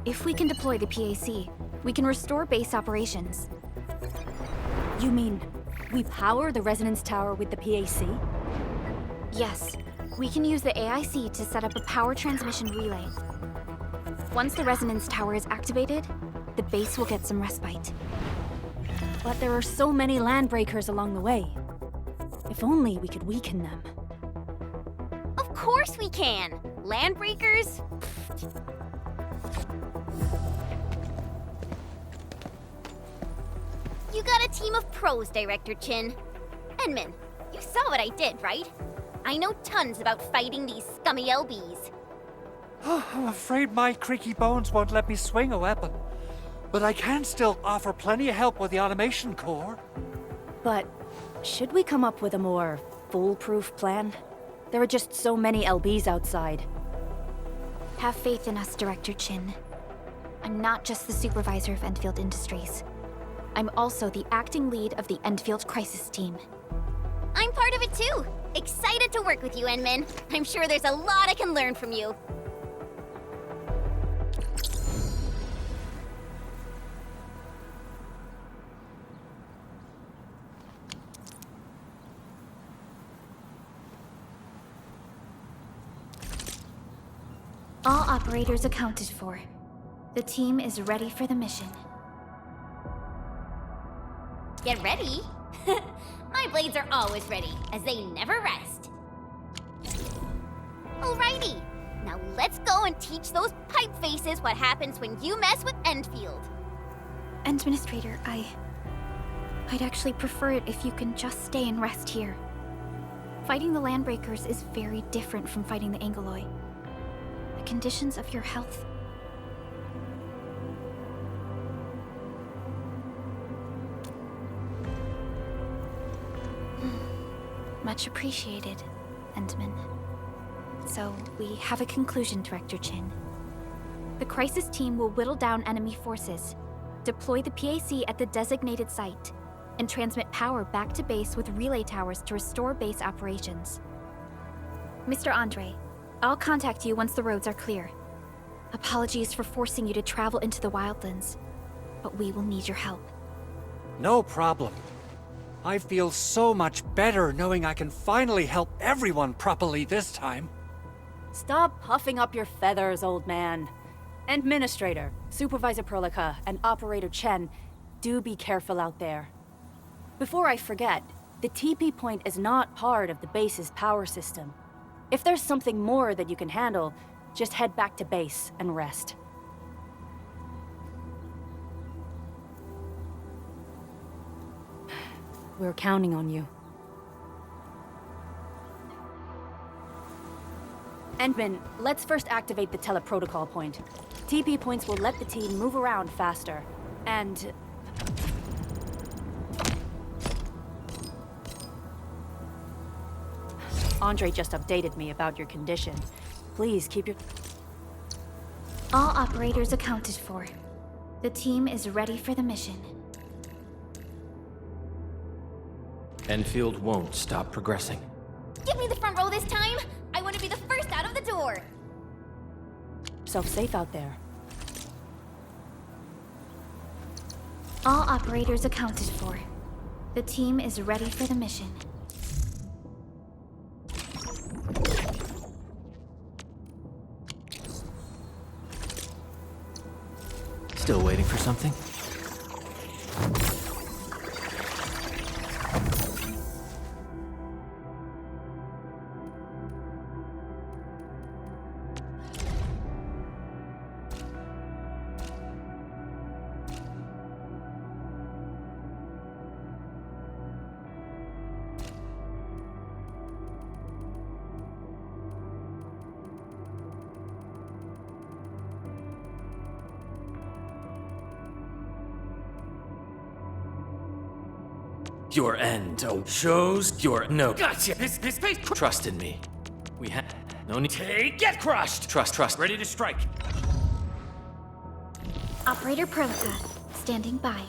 If we can deploy the PAC, we can restore base operations. You mean we power the resonance tower with the PAC? Yes, we can use the AIC to set up a power transmission relay. Once the resonance tower is activated, the base will get some respite. But there are so many land breakers along the way. If only we could weaken them. Of course we can! Landbreakers? You got a team of pros, Director Chin. Enman, you saw what I did, right? I know tons about fighting these scummy LBs. I'm afraid my creaky bones won't let me swing a weapon. But I can still offer plenty of help with the automation core. But should we come up with a more foolproof plan? There are just so many LBs outside. Have faith in us, Director Chin. I'm not just the supervisor of Endfield Industries. I'm also the acting lead of the Endfield Crisis Team. I'm part of it too! Excited to work with you, Enman. I'm sure there's a lot I can learn from you. All operators accounted for. The team is ready for the mission. Get ready? My blades are always ready, as they never rest. Alrighty, now let's go and teach those pipe faces what happens when you mess with Endfield. Administrator, I'd actually prefer it if you can just stay and rest here. Fighting the Landbreakers is very different from fighting the Angoloi. The conditions of your health... Much appreciated, Endman. So, we have a conclusion, Director Chin. The Crisis Team will whittle down enemy forces, deploy the PAC at the designated site, and transmit power back to base with relay towers to restore base operations. Mr. Andre, I'll contact you once the roads are clear. Apologies for forcing you to travel into the wildlands, but we will need your help. No problem. I feel so much better knowing I can finally help everyone properly this time. Stop puffing up your feathers, old man. Administrator, Supervisor Perlica, and Operator Chen, do be careful out there. Before I forget, the TP point is not part of the base's power system. If there's something more that you can handle, just head back to base and rest. We're counting on you. Endman, let's first activate the teleprotocol point. TP points will let the team move around faster. And... Andre just updated me about your condition. Please keep your... All operators accounted for. The team is ready for the mission. Enfield won't stop progressing. Give me the front row this time! I want to be the first out of the door! Self safe out there. All operators accounted for. The team is ready for the mission. Still waiting for something? Your end shows your no. Gotcha! This face... Trust in me. We have no need. Get crushed! Trust. Ready to strike. Operator Perlica, standing by.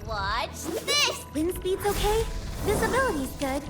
Watch this! Wind speed's okay? Visibility's good.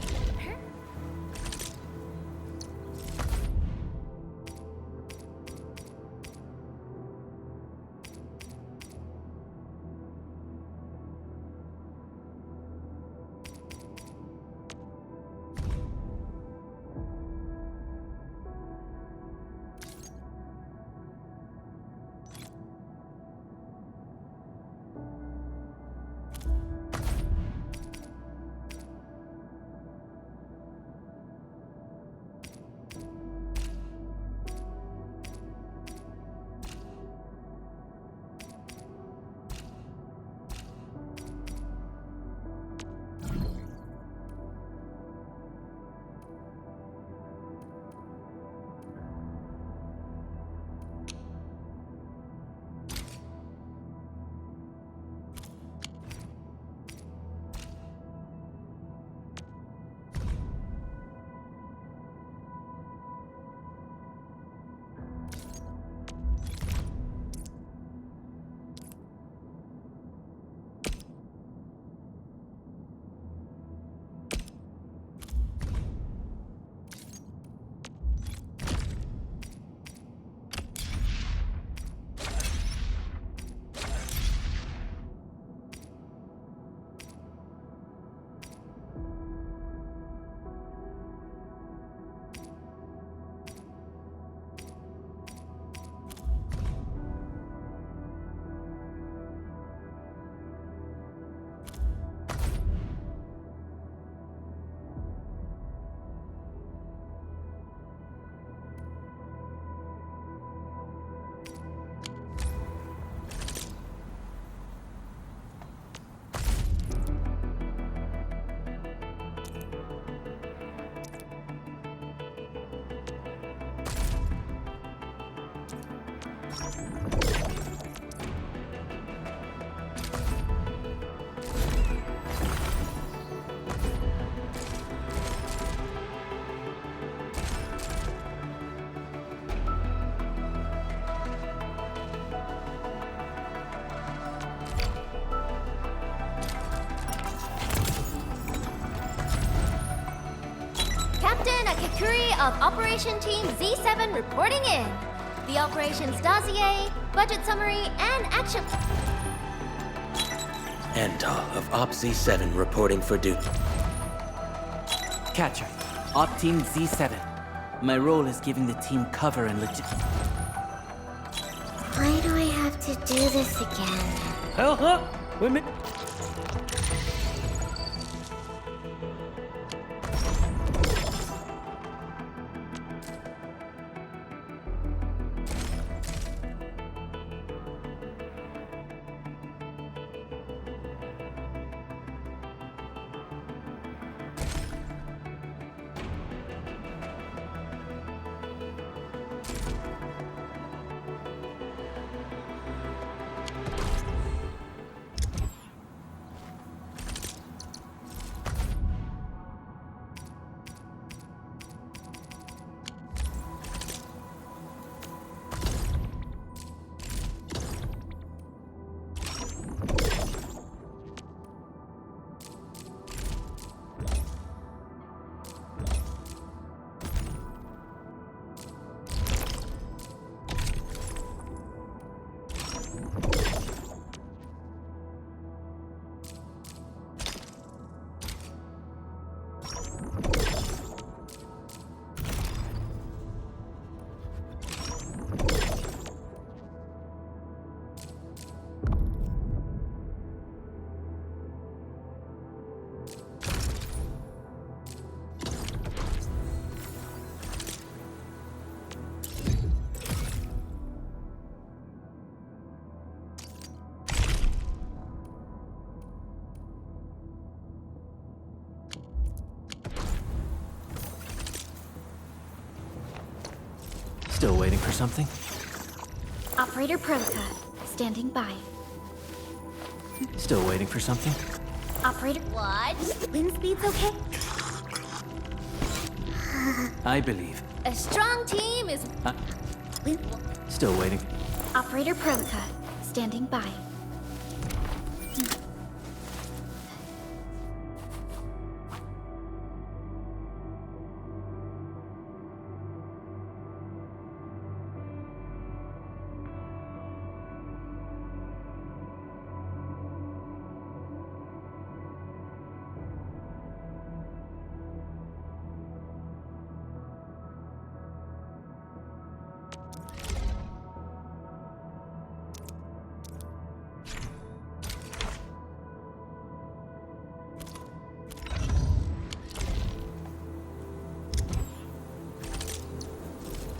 Victory of Operation Team Z7 reporting in. The operations dossier, budget summary, and action. Antar of Op Z7 reporting for duty. Catcher, Op Team Z7. My role is giving the team cover and Why do I have to do this again? Hell up! Women. Still waiting for something? Operator Protocol, standing by. Still waiting for something? Operator... What? Wind speed's okay? I believe. A strong team is... Wind... Still waiting. Operator Protocol, standing by.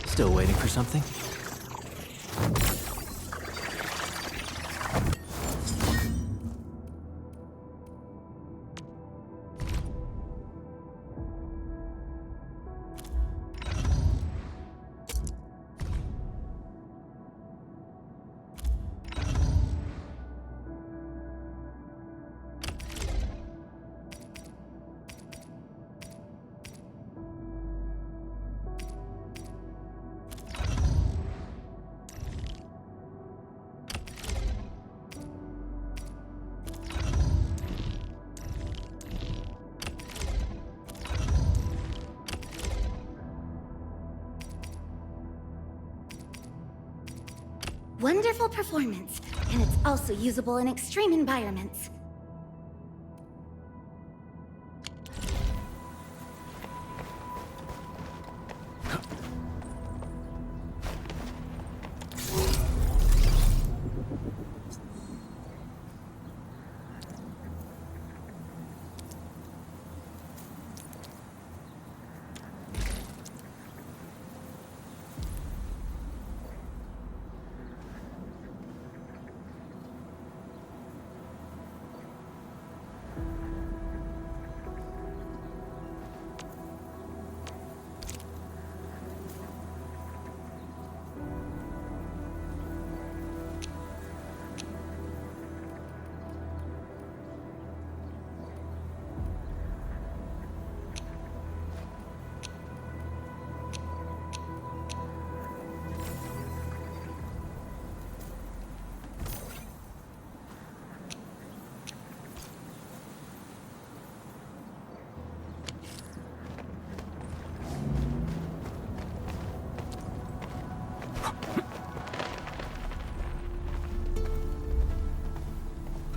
Still waiting for something? Wonderful performance, and it's also usable in extreme environments.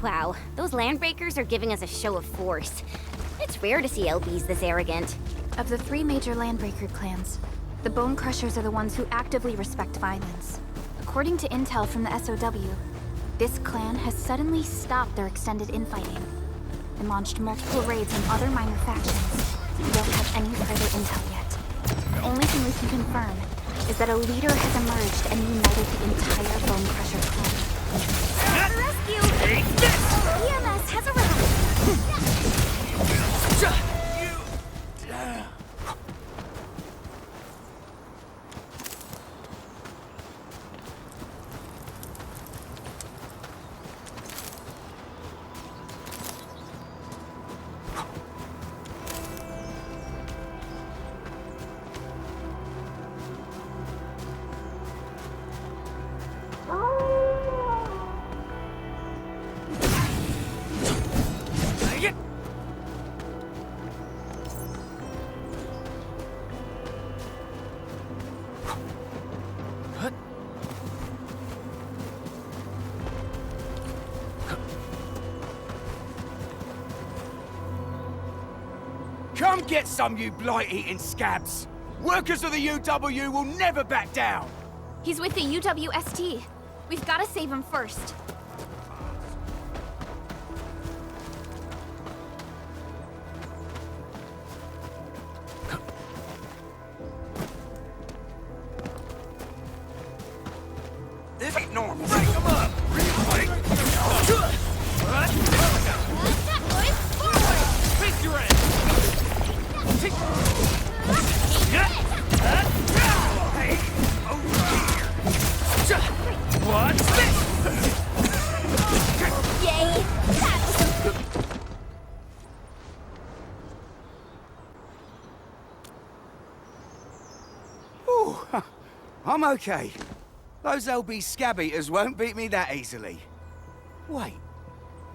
Wow, those landbreakers are giving us a show of force. It's rare to see LBs this arrogant. Of the 3 major Landbreaker clans, the Bone Crushers are the ones who actively respect violence. According to intel from the SOW, this clan has suddenly stopped their extended infighting and launched multiple raids on other minor factions. We don't have any further intel yet. The only thing we can confirm is that a leader has emerged and united the entire Bone Crusher clan. To the rescue! EMS has arrived! Come get some, you blight-eating scabs! Workers of the UW will never back down! He's with the UWST. We've got to save him first. This ain't normal. Break them up! Face your ass! Hey, over here! What's this? Yay! Ooh, I'm okay. Those LB scab eaters won't beat me that easily. Wait,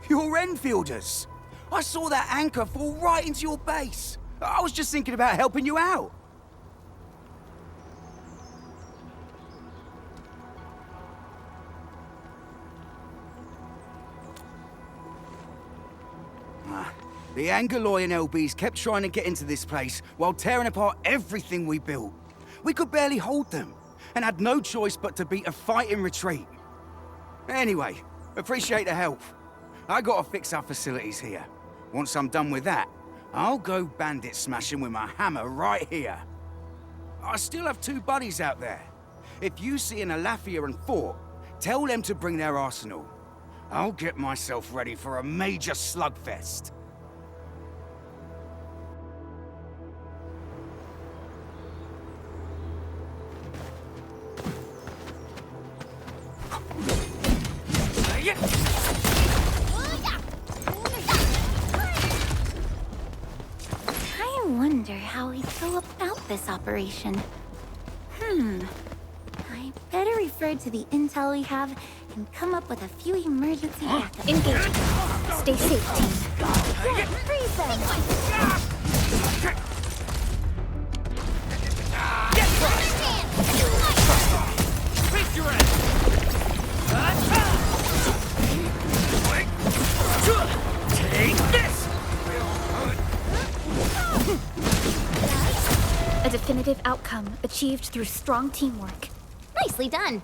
you're Enfielders. I saw that anchor fall right into your base. I was just thinking about helping you out. The Angaloyan LBs kept trying to get into this place while tearing apart everything we built. We could barely hold them, and had no choice but to beat a fighting retreat. Anyway, appreciate the help. I gotta fix our facilities here. Once I'm done with that, I'll go bandit smashing with my hammer right here. I still have 2 buddies out there. If you see an Alafia and Fort, tell them to bring their arsenal. I'll get myself ready for a major slugfest. I wonder how he'd go about this operation. I better refer to the intel we have and come up with a few emergency backups. Engaging. Stay safe, team. Yeah, freeze them! Face your ass! Take this! A definitive outcome achieved through strong teamwork. Nicely done.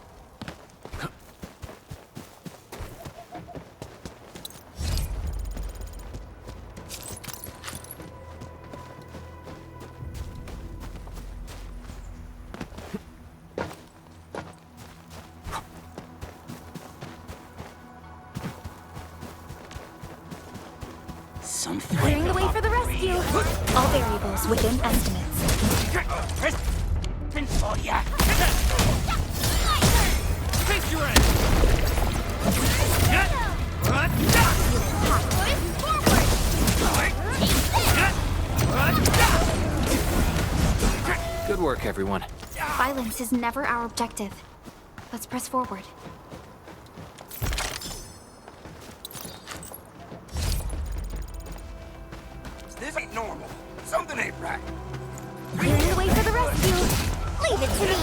Clearing the way for the rescue. All variables within estimates. Oh, yeah. Face your ass! Good work, everyone. Violence is never our objective. Let's press forward. This ain't normal. Something ain't right. Clearing the way for the rescue. Leave it to me.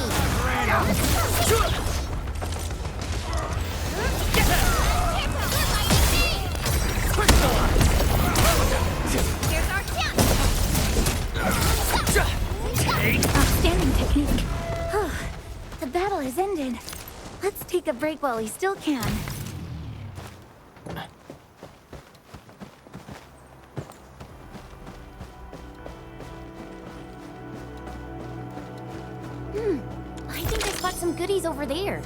take a break while he still can. I think I spot some goodies over there.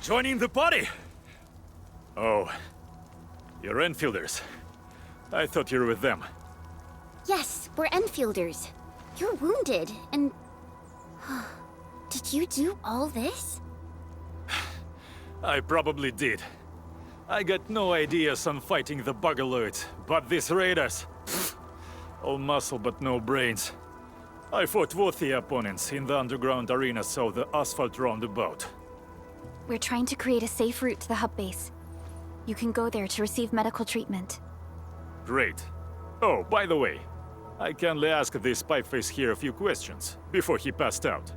Joining the party? Oh, you're Enfielders. I thought you were with them. Yes, we're Enfielders. You're wounded, and... Did you do all this? I probably did. I got no ideas on fighting the Bugaloids, but these raiders... pfft, all muscle but no brains. I fought worthy opponents in the underground arena of the asphalt roundabout. We're trying to create a safe route to the hub base. You can go there to receive medical treatment. Great. Oh, by the way, I kindly asked this pipeface here a few questions before he passed out.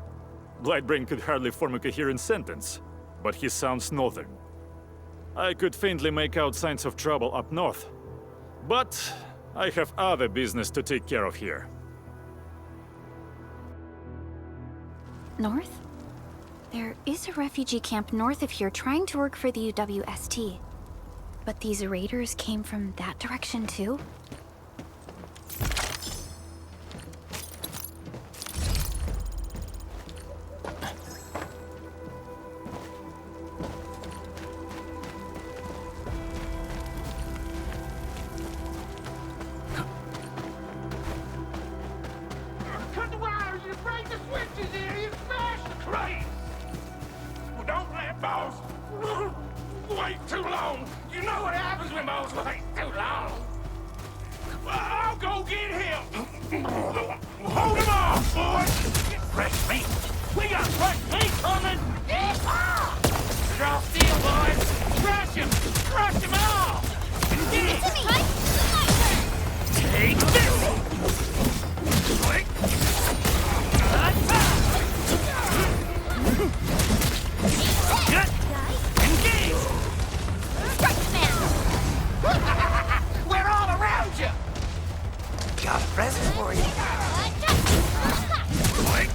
Blightbrain could hardly form a coherent sentence, but he sounds northern. I could faintly make out signs of trouble up north, but I have other business to take care of here. North? There is a refugee camp north of here trying to work for the UWST. But these raiders came from that direction too? Cut the wires, you break the switches here, you smash the crate! Well, don't let boss wait too long. You know what happens when boss wait too long. Well, I'll go get him. Hold him off, boys. Get fresh meat. We got fresh meat coming. Draw steel, boys. Crush him. Crush him all. Give it to me! Take this. Quick. Engage. Strike man! We're all around you. Got a present for you. Quick.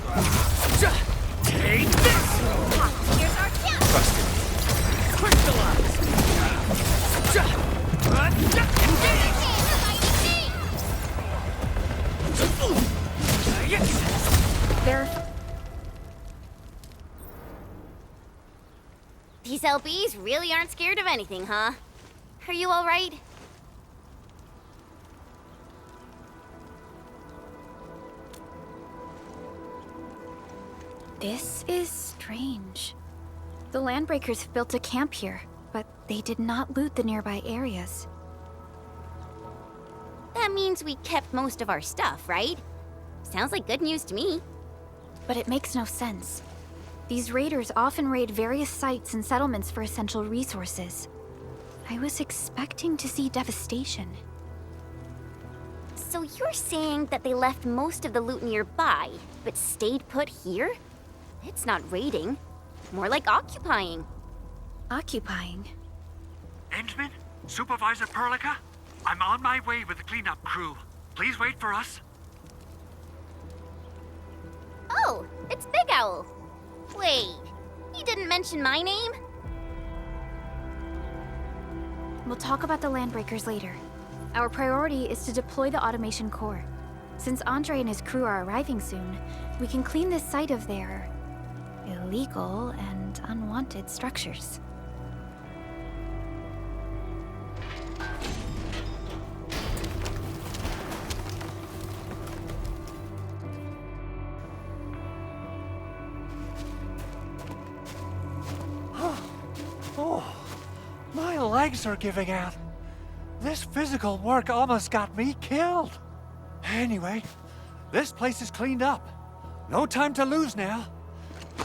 Take this. Here's our chance! Crystallize. Engage. There. These LBs really aren't scared of anything, huh? Are you all right? This is strange. The Landbreakers have built a camp here, but they did not loot the nearby areas. That means we kept most of our stuff, right? Sounds like good news to me. But it makes no sense. These raiders often raid various sites and settlements for essential resources. I was expecting to see devastation. So you're saying that they left most of the loot nearby, but stayed put here? It's not raiding. More like occupying. Occupying? Endman? Supervisor Perlica? I'm on my way with the cleanup crew. Please wait for us. Oh, it's Big Owl. Wait, he didn't mention my name? We'll talk about the Landbreakers later. Our priority is to deploy the automation core. Since Andre and his crew are arriving soon, we can clean this site of their illegal and unwanted structures. legs are giving out. This physical work almost got me killed. Anyway, this place is cleaned up. No time to lose now.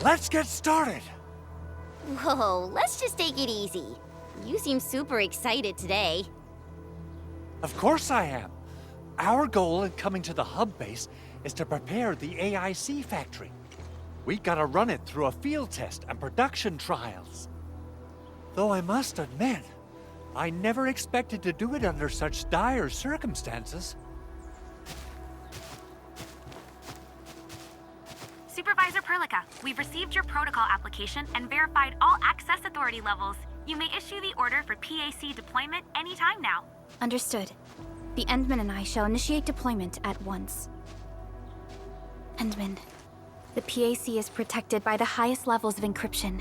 Let's get started. Whoa, let's just take it easy. You seem super excited today. Of course I am. Our goal in coming to the hub base is to prepare the AIC factory. We gotta run it through a field test and production trials. Though I must admit, I never expected to do it under such dire circumstances. Supervisor Perlica, we've received your protocol application and verified all access authority levels. You may issue the order for PAC deployment anytime now. Understood. The Endman and I shall initiate deployment at once. Endman, the PAC is protected by the highest levels of encryption.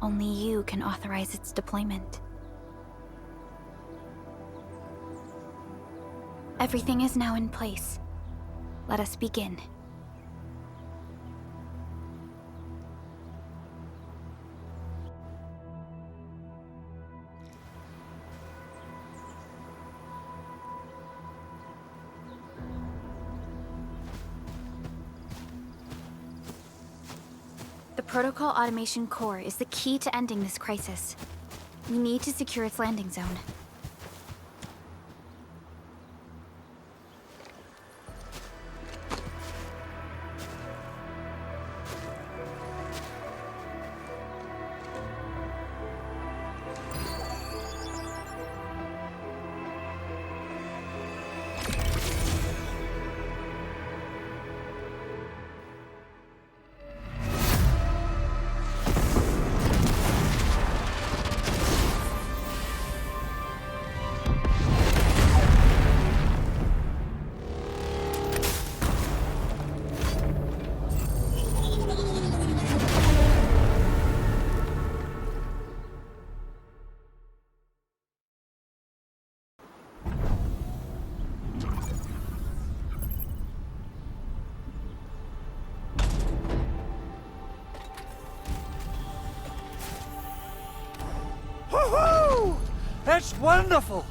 Only you can authorize its deployment. Everything is now in place. Let us begin. The Protocol Automation Core is the key to ending this crisis. We need to secure its landing zone. Woohoo! That's wonderful!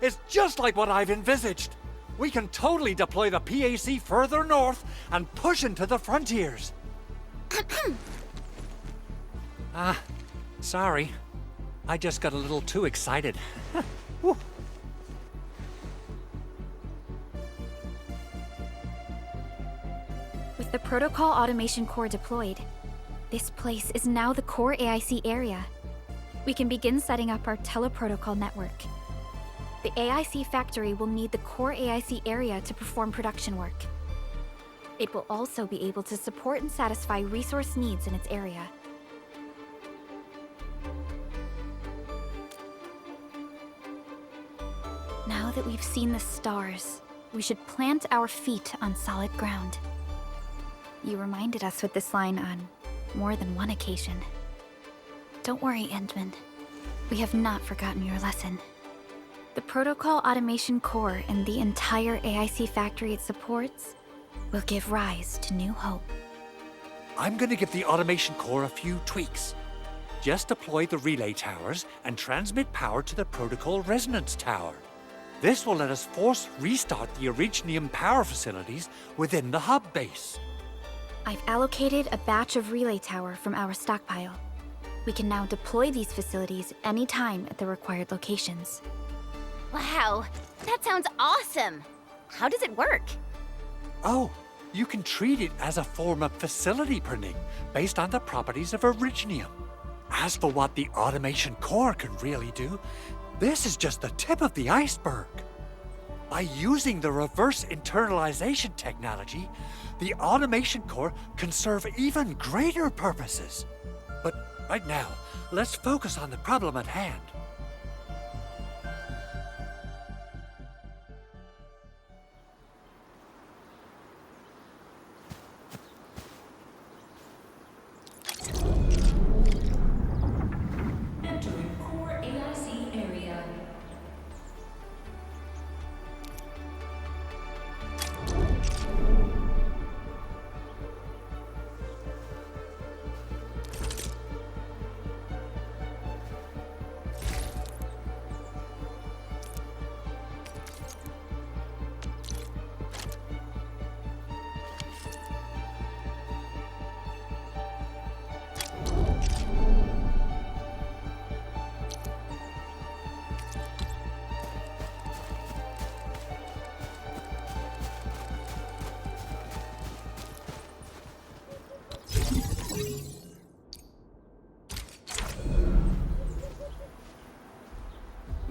It's just like what I've envisaged. We can totally deploy the PAC further north and push into the frontiers. Sorry. I just got a little too excited. Whew. With the Protocol Automation Core deployed, this place is now the core AIC area. We can begin setting up our teleprotocol network. The AIC factory will need the core AIC area to perform production work. It will also be able to support and satisfy resource needs in its area. Now that we've seen the stars, we should plant our feet on solid ground. You reminded us with this line on more than one occasion. Don't worry, Endman. We have not forgotten your lesson. The Protocol Automation Core and the entire AIC factory it supports will give rise to new hope. I'm gonna give the Automation Core a few tweaks. Just deploy the relay towers and transmit power to the Protocol Resonance Tower. This will let us force restart the Originium power facilities within the hub base. I've allocated a batch of relay tower from our stockpile. We can now deploy these facilities anytime at the required locations. Wow, that sounds awesome. How does it work? Oh, you can treat it as a form of facility printing based on the properties of Originium. As for what the Automation Core can really do, this is just the tip of the iceberg. By using the reverse internalization technology, the Automation Core can serve even greater purposes. But right now, let's focus on the problem at hand. Entering core AIC area.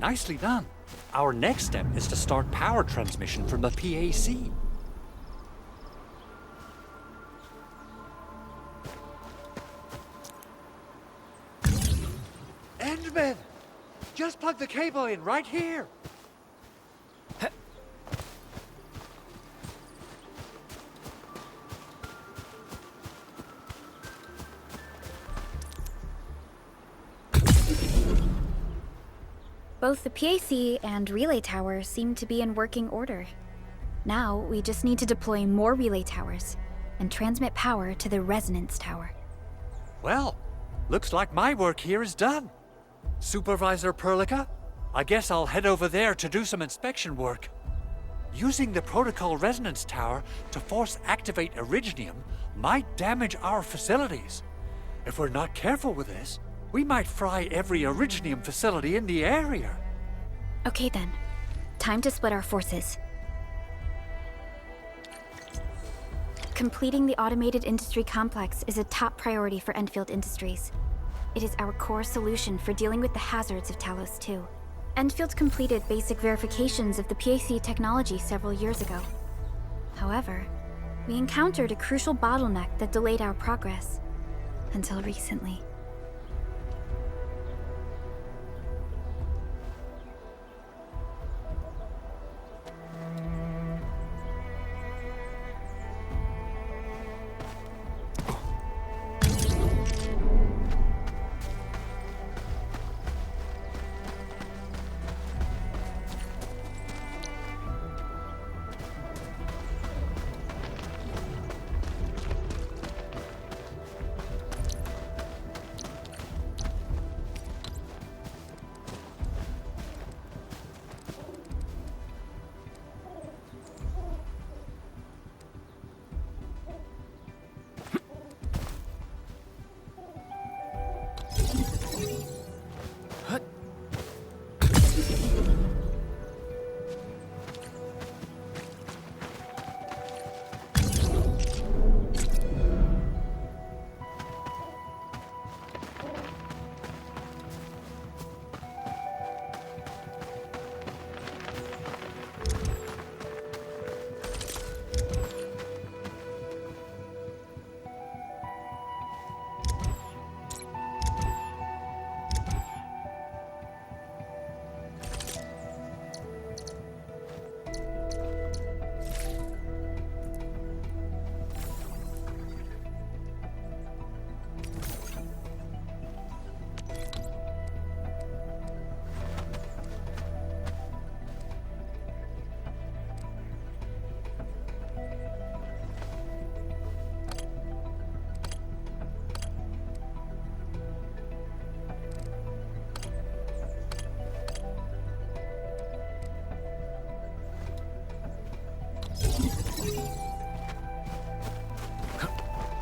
Nicely done. Our next step is to start power transmission from the PAC. Endman! Just plug the cable in right here. Both the PAC and relay tower seem to be in working order. Now, we just need to deploy more relay towers and transmit power to the resonance tower. Well, looks like my work here is done. Supervisor Perlica, I guess I'll head over there to do some inspection work. Using the protocol resonance tower to force activate Originium might damage our facilities. If we're not careful with this, we might fry every Originium facility in the area. Okay then. Time to split our forces. Completing the automated industry complex is a top priority for Endfield Industries. It is our core solution for dealing with the hazards of Talos 2. Endfield completed basic verifications of the PAC technology several years ago. However, we encountered a crucial bottleneck that delayed our progress. Until recently.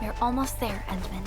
We're almost there, Endman.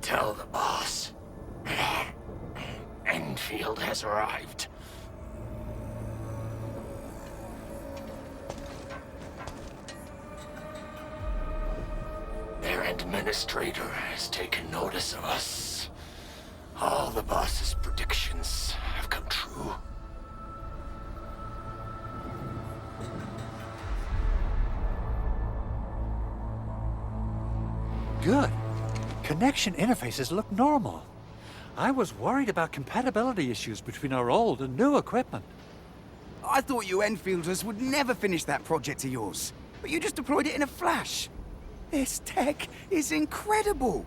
Tell the boss. Endfield has arrived. Their administrator has taken notice of us. All the boss's predictions have come true. Good. Connection interfaces look normal. I was worried about compatibility issues between our old and new equipment. I thought you Enfielders would never finish that project of yours, but you just deployed it in a flash. This tech is incredible.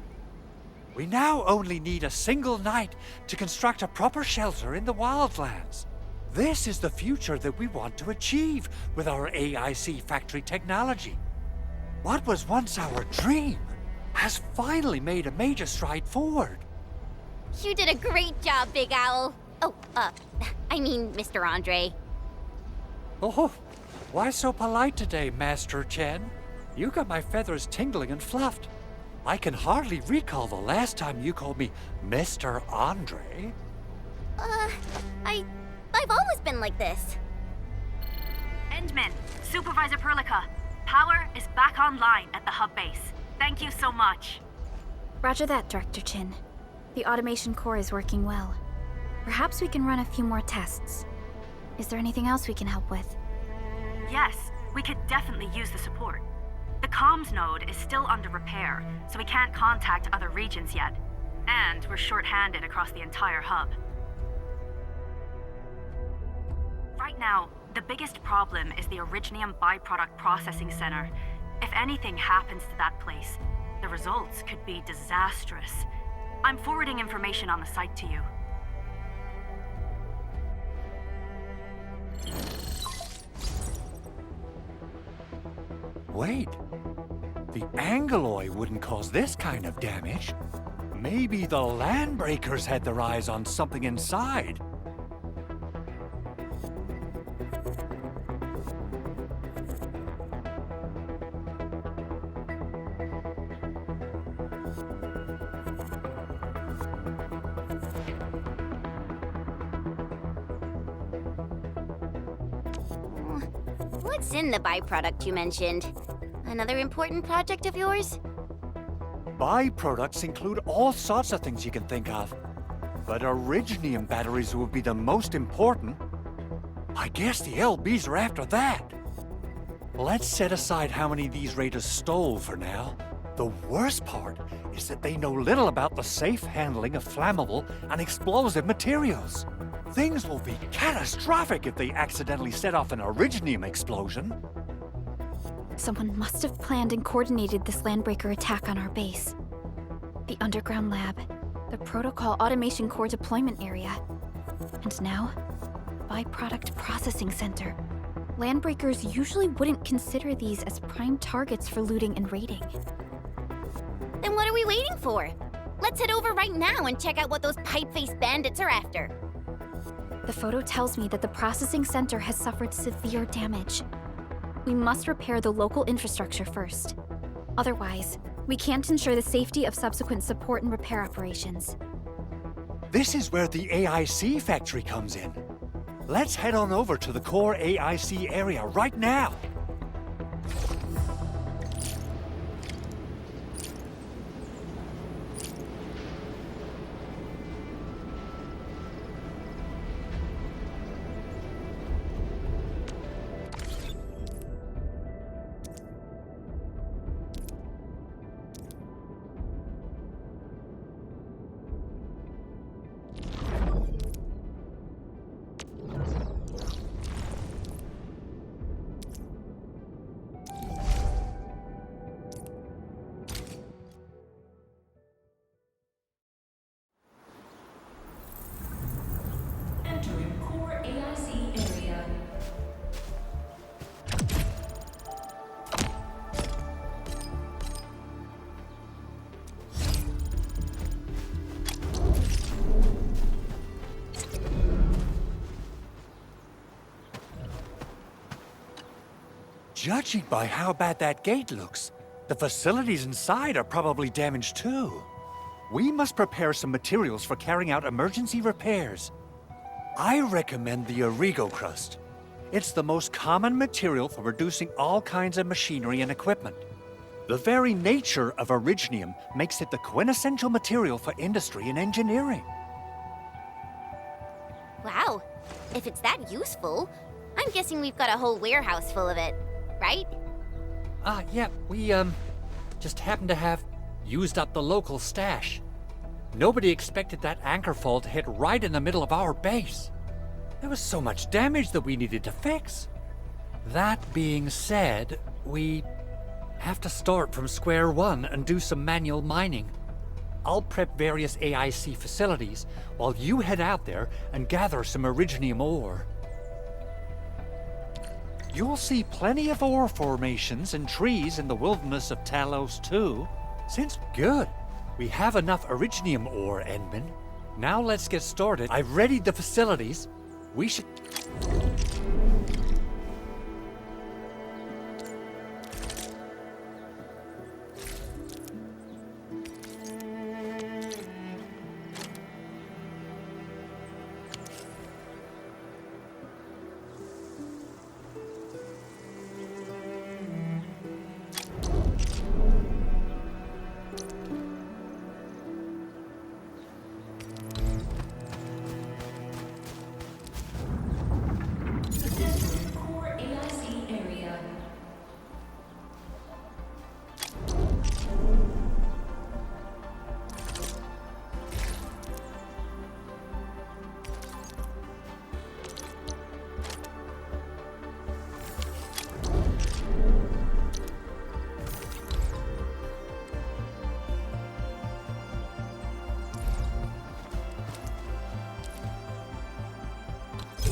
We now only need a single night to construct a proper shelter in the wildlands. This is the future that we want to achieve with our AIC factory technology. What was once our dream has finally made a major stride forward. You did a great job, Big Owl. Oh, I mean, Mr. Andre. Oh, why so polite today, Master Chen? You got my feathers tingling and fluffed. I can hardly recall the last time you called me Mr. Andre. I've always been like this. Endman, Supervisor Perlica, power is back online at the hub base. Thank you so much. Roger that, Director Chin. The automation core is working well. Perhaps we can run a few more tests. Is there anything else we can help with? Yes, we could definitely use the support. The comms node is still under repair, so we can't contact other regions yet. And we're short-handed across the entire hub. Right now, the biggest problem is the Originium byproduct processing center. If anything happens to that place, the results could be disastrous. I'm forwarding information on the site to you. Wait. The Angeloi wouldn't cause this kind of damage. Maybe the Landbreakers had their eyes on something inside. What's in the byproduct you mentioned? Another important project of yours? Byproducts include all sorts of things you can think of. But Originium batteries would be the most important. I guess the LBs are after that. Let's set aside how many these raiders stole for now. The worst part is that they know little about the safe handling of flammable and explosive materials. Things will be catastrophic if they accidentally set off an Originium explosion. Someone must have planned and coordinated this Landbreaker attack on our base. The underground lab, the protocol automation core deployment area, and now, byproduct processing center. Landbreakers usually wouldn't consider these as prime targets for looting and raiding. Then what are we waiting for? Let's head over right now and check out what those pipe-faced bandits are after. The photo tells me that the processing center has suffered severe damage. We must repair the local infrastructure first. Otherwise, we can't ensure the safety of subsequent support and repair operations. This is where the AIC factory comes in. Let's head on over to the core AIC area right now. Entering core AIC area. Judging by how bad that gate looks, the facilities inside are probably damaged too. we must prepare some materials for carrying out emergency repairs. I recommend the Origo crust. It's the most common material for producing all kinds of machinery and equipment. The very nature of Originium makes it the quintessential material for industry and engineering. Wow. If it's that useful, I'm guessing we've got a whole warehouse full of it, right? Yeah, we, just happen to have used up the local stash. Nobody expected that anchor fall to hit right in the middle of our base. There was so much damage that we needed to fix. That being said, we have to start from square one and do some manual mining. I'll prep various AIC facilities while you head out there and gather some Originium ore. You'll see plenty of ore formations and trees in the wilderness of Talos too. Since good, we have enough Originium ore, Endman. Now let's get started. I've readied the facilities. We should... Entering core AIC area.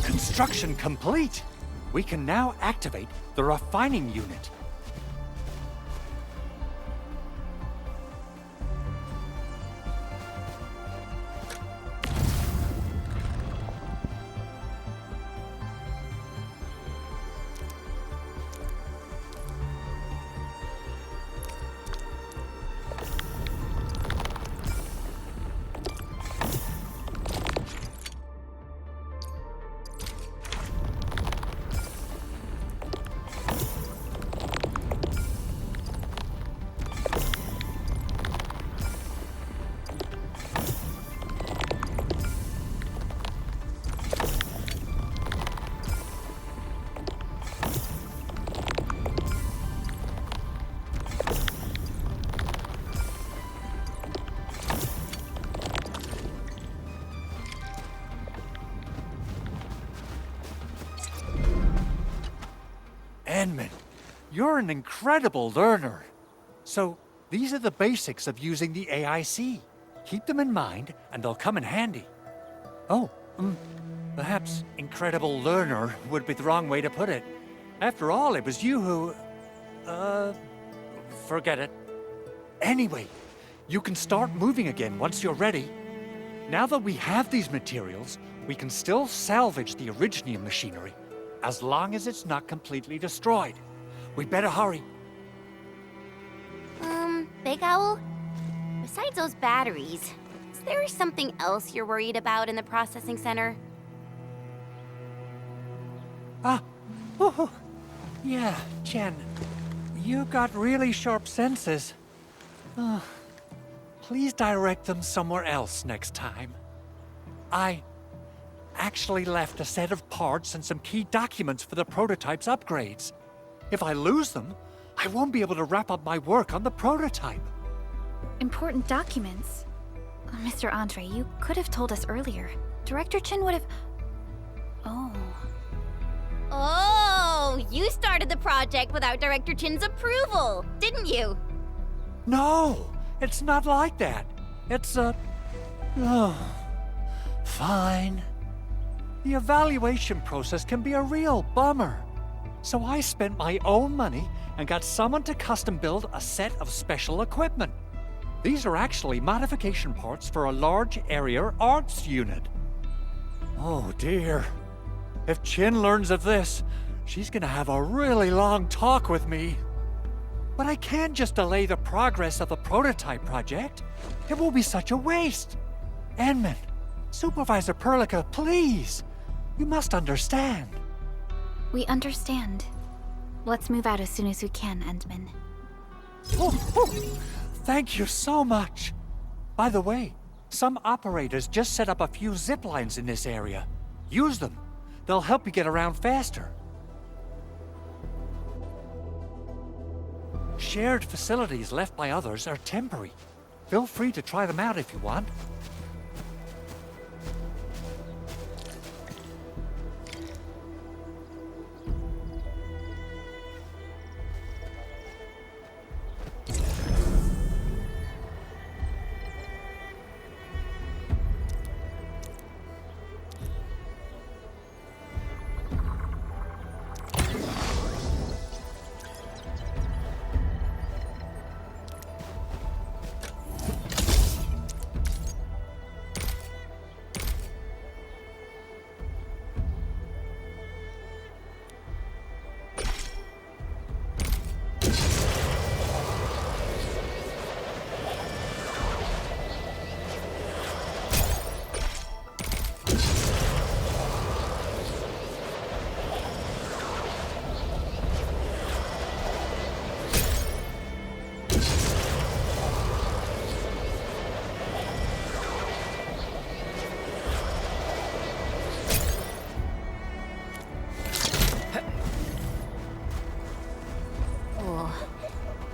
Construction complete! We can now activate the refining unit. Endman, you're an incredible learner. So, these are the basics of using the AIC. Keep them in mind, and they'll come in handy. Oh, perhaps incredible learner would be the wrong way to put it. After all, it was you who... forget it. Anyway, you can start moving again once you're ready. Now that we have these materials, we can still salvage the Originium machinery, as long as it's not completely destroyed. We'd better hurry. Big Owl? Besides those batteries, is there something else you're worried about in the processing center? Yeah, Chen. You got really sharp senses. Please direct them somewhere else next time. I actually left a set of parts and some key documents for the prototype's upgrades. If I lose them, I won't be able to wrap up my work on the prototype. Important documents? Mr. Andre, you could have told us earlier. Director Chen would have... Oh, you started the project without Director Chin's approval, didn't you? No, it's not like that. It's fine. The evaluation process can be a real bummer. So I spent my own money and got someone to custom build a set of special equipment. These are actually modification parts for a large area arts unit. Oh dear. If Chin learns of this, she's gonna have a really long talk with me. But I can't just delay the progress of the prototype project. It will be such a waste. Enman, Supervisor Perlica, please. You must understand. We understand. Let's move out as soon as we can, Endman. Oh, thank you so much. By the way, some operators just set up a few zip lines in this area. Use them. They'll help you get around faster. Shared facilities left by others are temporary. Feel free to try them out if you want.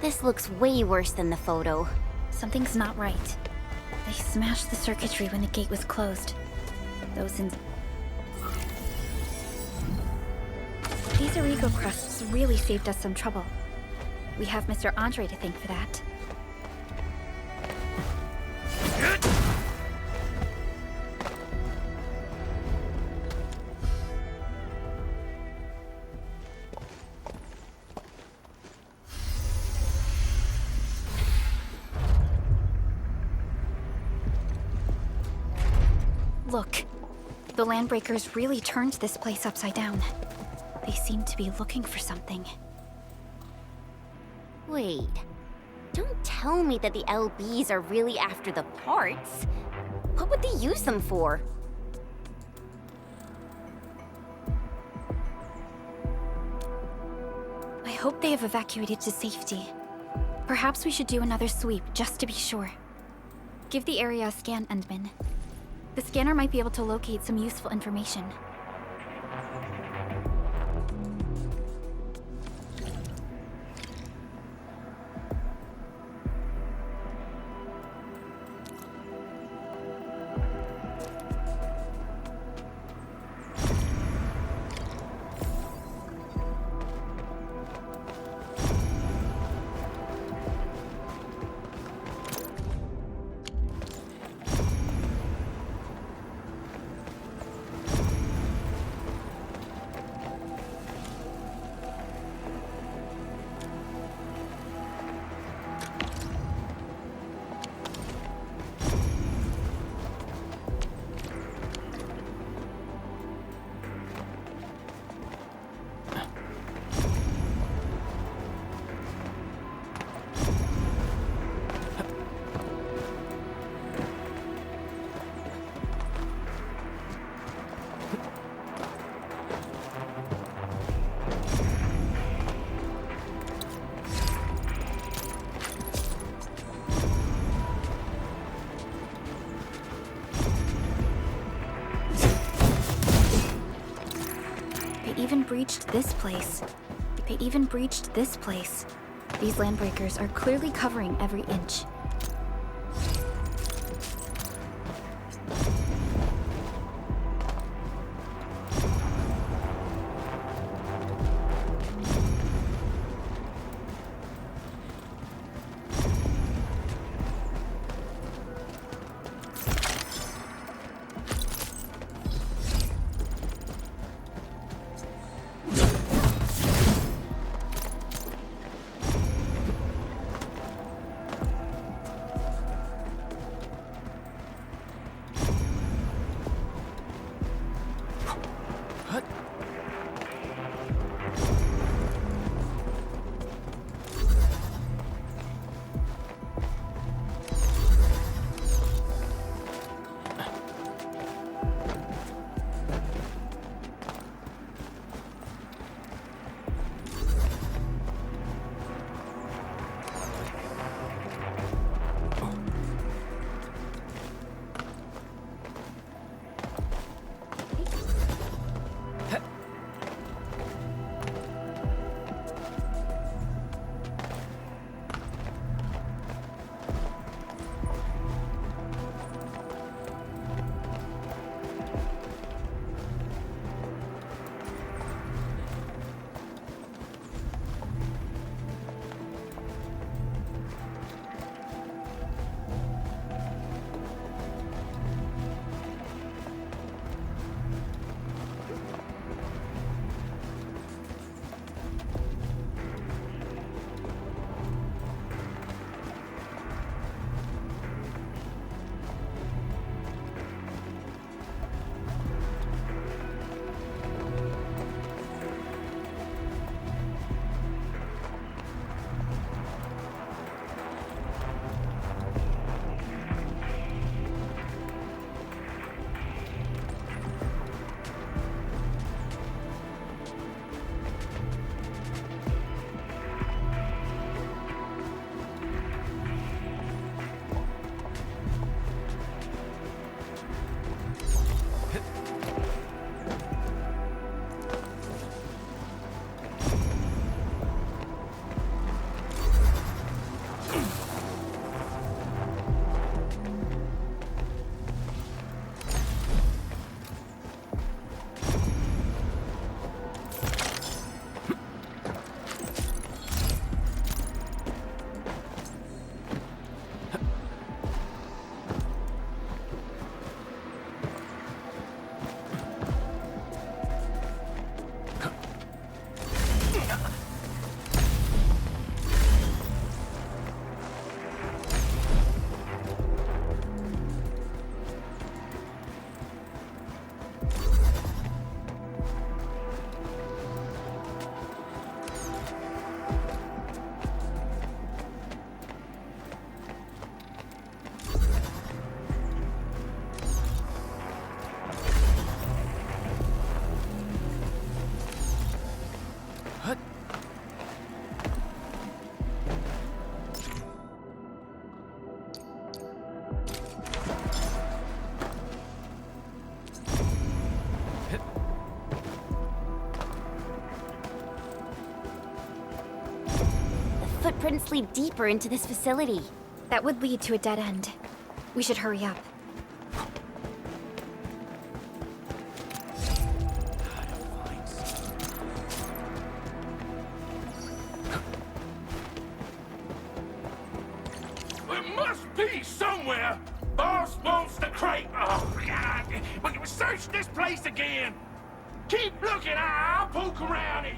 This looks way worse than the photo. Something's not right. They smashed the circuitry when the gate was closed. These Origo crusts really saved us some trouble. We have Mr. Andre to thank for that. Look, the Landbreakers really turned this place upside down. They seem to be looking for something. Wait, don't tell me that the LBs are really after the parts. What would they use them for? I hope they have evacuated to safety. Perhaps we should do another sweep, just to be sure. Give the area a scan, Endman. The scanner might be able to locate some useful information. They even breached this place. These Landbreakers are clearly covering every inch. couldn't sleep deeper into this facility. That would lead to a dead end. We should hurry up. There must be somewhere. Boss wants the crate. Oh, God. We can search this place again. Keep looking. I'll poke around and